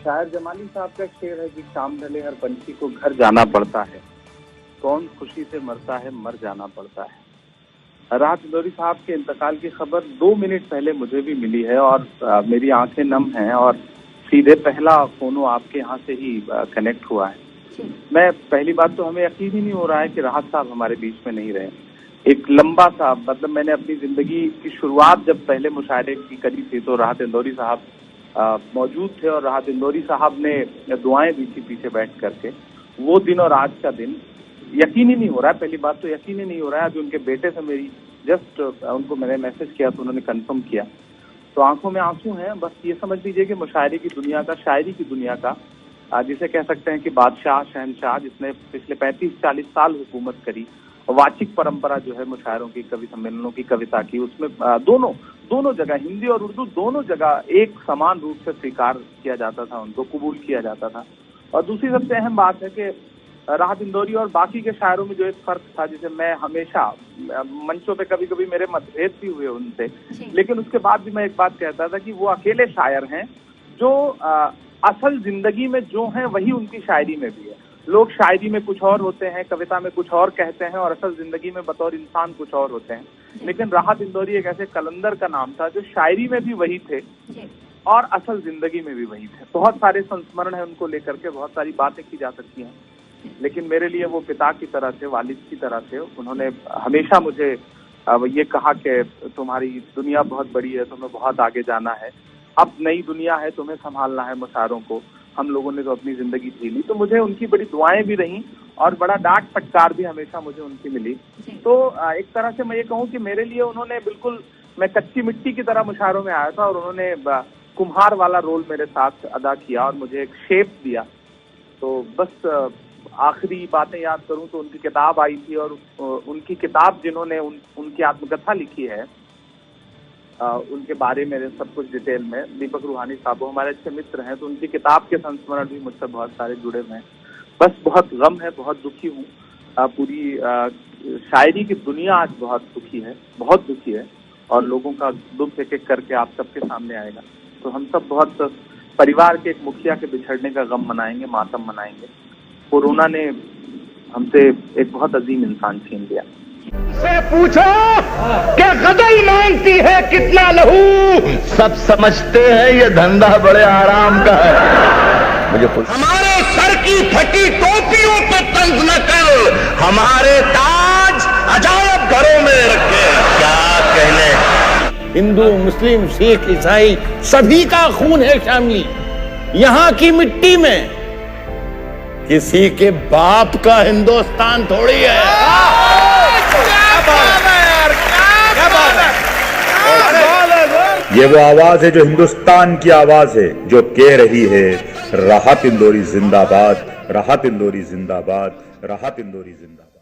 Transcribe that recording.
शायर जमाली साहब का शेर है कि शाम ढले हर पंछी को घर जाना पड़ता है, कौन खुशी से मरता है मर जाना पड़ता है। राहत इंदौरी साहब के इंतकाल की खबर 2 मिनट पहले मुझे भी मिली है और मेरी आंखें नम हैं और सीधे पहला फोनो आपके यहाँ से ही कनेक्ट हुआ है। मैं पहली बात तो हमें यकीन ही नहीं हो रहा है कि राहत साहब हमारे बीच में नहीं रहे। एक लंबा सा मतलब मैंने अपनी जिंदगी की शुरुआत जब पहले मुशायरे की करी थी तो राहत इंदौरी साहब मौजूद थे और राहत इंदौरी साहब ने दुआएं दी थी पीछे बैठ करके। वो दिन और आज का दिन यकीन ही नहीं हो रहा है। पहली बात तो यकीन ही नहीं हो रहा है। अभी उनके बेटे से मेरी जस्ट उनको मैंने मैसेज किया तो उन्होंने कंफर्म किया, तो आंखों में आंसू हैं। बस ये समझ लीजिए कि मुशायरे की दुनिया का, शायरी की दुनिया का, जिसे कह सकते हैं कि बादशाह शहनशाह, जिसने पिछले 35-40 साल हुकूमत करी, वाचिक परंपरा जो है मुशायरों की, कवि सम्मेलनों की, कविता की, उसमें दोनों जगह हिंदी और उर्दू दोनों जगह एक समान रूप से स्वीकार किया जाता था, उनको कबूल किया जाता था। और दूसरी सबसे अहम बात है कि राहत इंदौरी और बाकी के शायरों में जो एक फर्क था, जिसे मैं हमेशा मंचों पे कभी कभी मेरे मतभेद भी हुए उनसे, लेकिन उसके बाद भी मैं एक बात कहता था कि वो अकेले शायर हैं जो असल जिंदगी में जो हैं वही उनकी शायरी में भी है। लोग शायरी में कुछ और होते हैं, कविता में कुछ और कहते हैं और असल जिंदगी में बतौर इंसान कुछ और होते हैं। लेकिन राहत इंदौरी एक ऐसे कलंदर का नाम था जो शायरी में भी वही थे और असल जिंदगी में भी वही थे। बहुत सारे संस्मरण है उनको लेकर के, बहुत सारी बातें की जा सकती हैं, लेकिन मेरे लिए वो पिता की तरह थे, वालिद की तरह थे। उन्होंने हमेशा मुझे ये कहा कि तुम्हारी दुनिया बहुत बड़ी है, तुम्हें बहुत आगे जाना है, अब नई दुनिया है, तुम्हें संभालना है मुशायरों को। हम लोगों ने तो अपनी जिंदगी जी ली। तो मुझे उनकी बड़ी दुआएं भी रहीं और बड़ा डांट फटकार भी हमेशा मुझे उनकी मिली। तो एक तरह से मैं ये कहूँ कि मेरे लिए उन्होंने बिल्कुल, मैं कच्ची मिट्टी की तरह मुशायरों में आया था और उन्होंने कुम्हार वाला रोल मेरे साथ अदा किया और मुझे एक शेप दिया। तो बस आखिरी बातें याद करूं तो उनकी किताब आई थी और उनकी किताब जिन्होंने उनकी आत्मकथा लिखी है, उनके बारे में सब कुछ डिटेल में, दीपक रूहानी साहब, वो हमारे अच्छे मित्र हैं, तो उनकी किताब के संस्मरण भी मुझसे बहुत सारे जुड़े हुए हैं। बस बहुत गम है, बहुत दुखी हूँ। पूरी शायरी की दुनिया आज बहुत दुखी है, बहुत दुखी है और लोगों का दुख एक एक करके आप सबके सामने आएगा। तो हम सब बहुत परिवार के एक मुखिया के बिछड़ने का गम मनाएंगे, मातम मनाएंगे। कोरोना ने हमसे एक बहुत अजीम इंसान छीन लिया। से पूछो क्या गदल मांगती है कितना लहू, सब समझते हैं ये धंधा बड़े आराम का है। मुझे हमारे सर की फटी टोपियों पे तंज न कर, हमारे ताज अजायब घरों में रखे। क्या कहने, हिंदू मुस्लिम सिख ईसाई सभी का खून है शामिल यहाँ की मिट्टी में। किसी के बाप का हिंदुस्तान थोड़ी है। ये वो आवाज है जो हिंदुस्तान की आवाज है, जो कह रही है राहत इंदौरी जिंदाबाद, राहत इंदौरी जिंदाबाद, राहत इंदौरी जिंदाबाद।